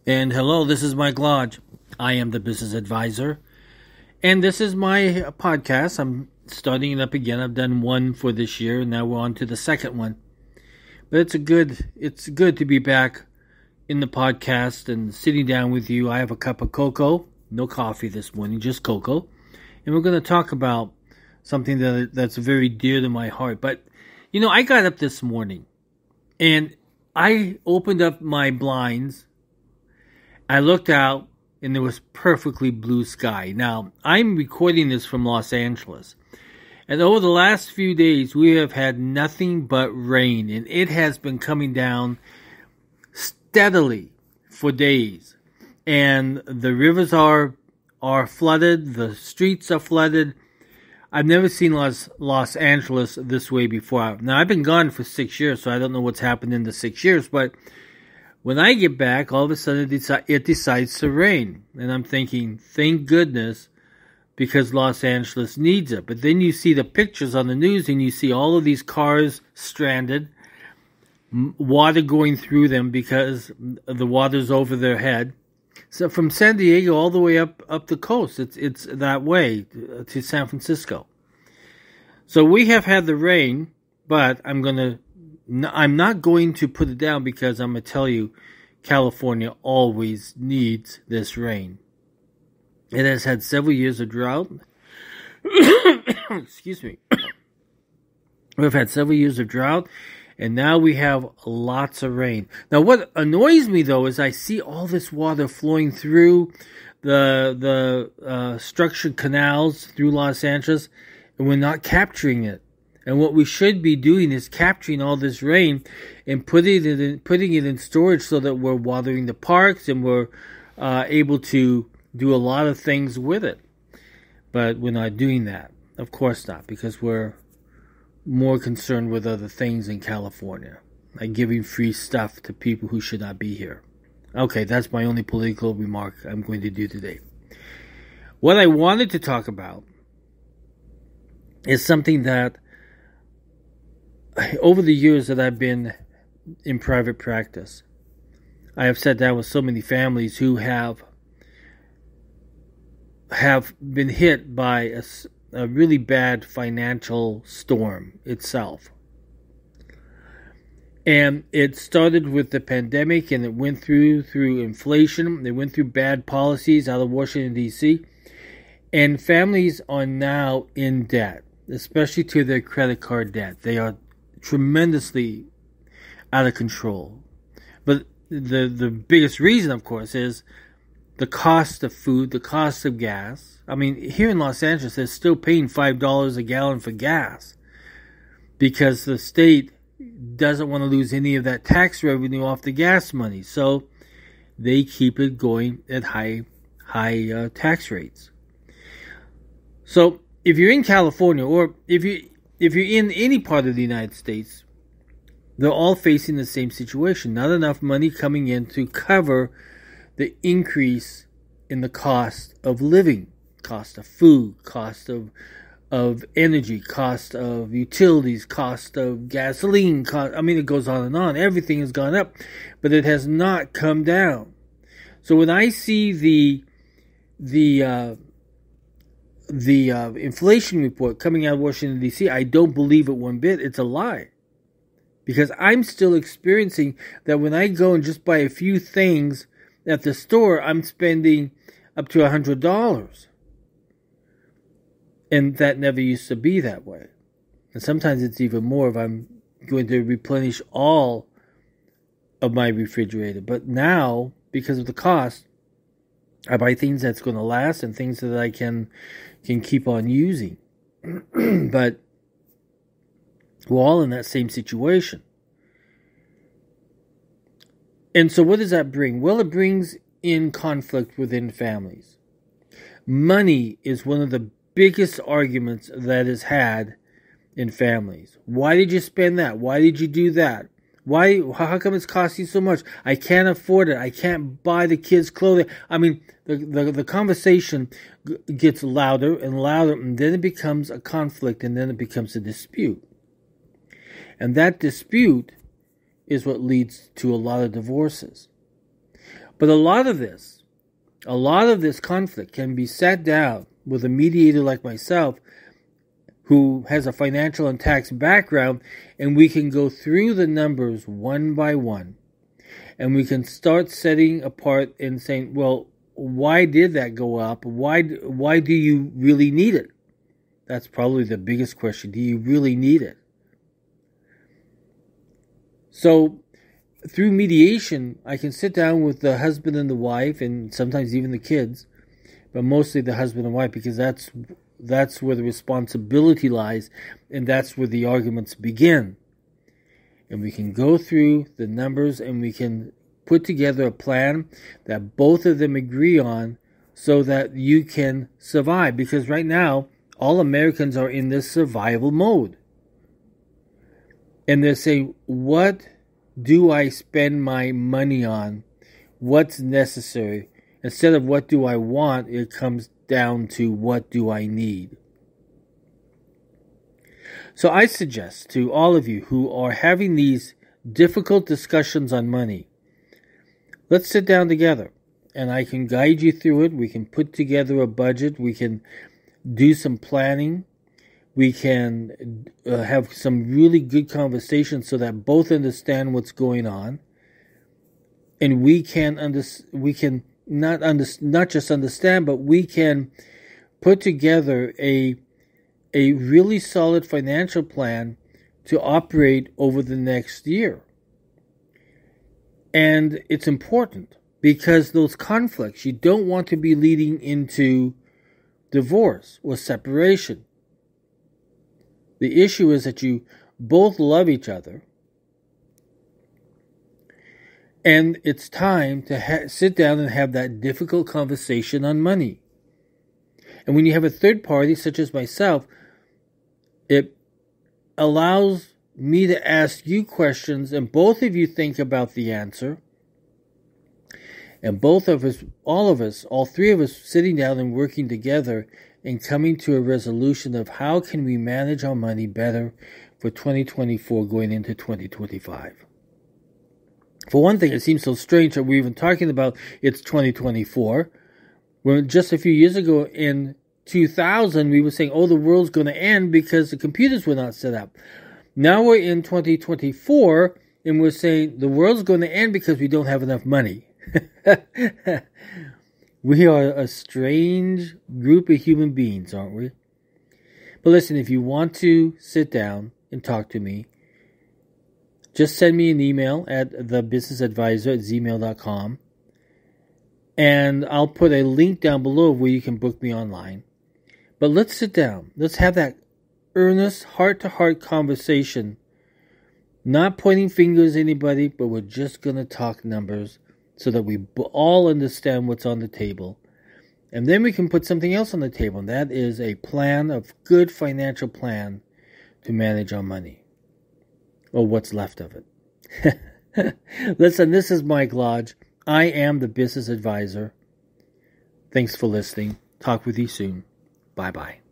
And hello, this is Mike Lodge. I am the business advisor. And this is my podcast. I'm starting it up again. I've done one for this year, and now we're on to the second one. But it's good to be back in the podcast and sitting down with you. I have a cup of cocoa, no coffee this morning, just cocoa. And we're going to talk about something that's very dear to my heart. But, I got up this morning and I opened up my blinds. I looked out, and there was perfectly blue sky. Now, I'm recording this from Los Angeles. And over the last few days, we have had nothing but rain. And it has been coming down steadily for days. And the rivers are flooded. The streets are flooded. I've never seen Los Angeles this way before. Now, I've been gone for 6 years, so I don't know what's happened in the 6 years. But when I get back, all of a sudden it decides to rain. And I'm thinking, thank goodness, because Los Angeles needs it. But then you see the pictures on the news and you see all of these cars stranded, water going through them because the water's over their head. So from San Diego all the way up the coast, it's that way to San Francisco. So we have had the rain, but I'm not going to put it down because I'm going to tell you, California always needs this rain. It has had several years of drought. Excuse me. We've had several years of drought, and now we have lots of rain. Now, what annoys me, though, is I see all this water flowing through the structured canals through Los Angeles, and we're not capturing it. And what we should be doing is capturing all this rain and putting it in storage so that we're watering the parks and we're able to do a lot of things with it. But we're not doing that. Of course not, because we're more concerned with other things in California, like giving free stuff to people who should not be here. Okay, that's my only political remark I'm going to do today. What I wanted to talk about is something that over the years that I've been in private practice, I have sat down with so many families who have been hit by a really bad financial storm itself. And it started with the pandemic, and it went through inflation. It went through bad policies out of Washington, D.C. And families are now in debt, especially to their credit card debt. They are tremendously out of control. But the biggest reason, of course, is the cost of food, the cost of gas. I mean, here in Los Angeles, they're still paying $5 a gallon for gas because the state doesn't want to lose any of that tax revenue off the gas money. So they keep it going at high tax rates. So if you're in California, or if you're in any part of the United States, they're all facing the same situation. Not enough money coming in to cover the increase in the cost of living, cost of food, cost of energy, cost of utilities, cost of gasoline. It goes on and on. Everything has gone up, but it has not come down. So when I see the inflation report coming out of Washington, D.C., I don't believe it one bit. It's a lie. Because I'm still experiencing that when I go and just buy a few things at the store, I'm spending up to $100. And that never used to be that way. And sometimes it's even more if I'm going to replenish all of my refrigerator. But now, because of the cost, I buy things that's going to last and things that I can keep on using. But we're all in that same situation. And so what does that bring? Well, it brings in conflict within families. Money is one of the biggest arguments that is had in families. Why did you spend that? Why did you do that? Why? How come it's costing so much? I can't afford it. I can't buy the kids' clothing. I mean, the conversation gets louder and louder, and then it becomes a conflict, and then it becomes a dispute. And that dispute is what leads to a lot of divorces. But a lot of this conflict can be sat down with a mediator like myself who has a financial and tax background, and we can go through the numbers one by one. And we can start setting apart and saying, well, why did that go up? Why do you really need it? That's probably the biggest question. Do you really need it? So through mediation, I can sit down with the husband and the wife, and sometimes even the kids, but mostly the husband and wife, because that's where the responsibility lies, and that's where the arguments begin. And we can go through the numbers, and we can put together a plan that both of them agree on so that you can survive. Because right now, all Americans are in this survival mode. And they're saying, what do I spend my money on? What's necessary? Instead of what do I want, it comes down to what do I need? So I suggest to all of you who are having these difficult discussions on money, let's sit down together and I can guide you through it. We can put together a budget. We can do some planning. We can have some really good conversations so that both understand what's going on, and we can not just understand, but we can put together a really solid financial plan to operate over the next year. And it's important because those conflicts, you don't want to be leading into divorce or separation. The issue is that you both love each other, and it's time to sit down and have that difficult conversation on money. And when you have a third party, such as myself, it allows me to ask you questions, and both of you think about the answer. And both of us, all three of us sitting down and working together and coming to a resolution of how can we manage our money better for 2024 going into 2025. For one thing, it seems so strange that we're even talking about it's 2024. When just a few years ago in 2000, we were saying, oh, the world's going to end because the computers were not set up. Now we're in 2024 and we're saying the world's going to end because we don't have enough money. We are a strange group of human beings, aren't we? But listen, if you want to sit down and talk to me, just send me an email at thebusinessadvisor@gmail.com, and I'll put a link down below where you can book me online. But let's sit down. Let's have that earnest, heart-to-heart conversation, not pointing fingers at anybody, but we're just going to talk numbers so that we all understand what's on the table. And then we can put something else on the table, and that is a plan, of good financial plan to manage our money, or what's left of it. Listen, this is Mike Lodge. I am the Business Advisor. Thanks for listening. Talk with you soon. Bye-bye.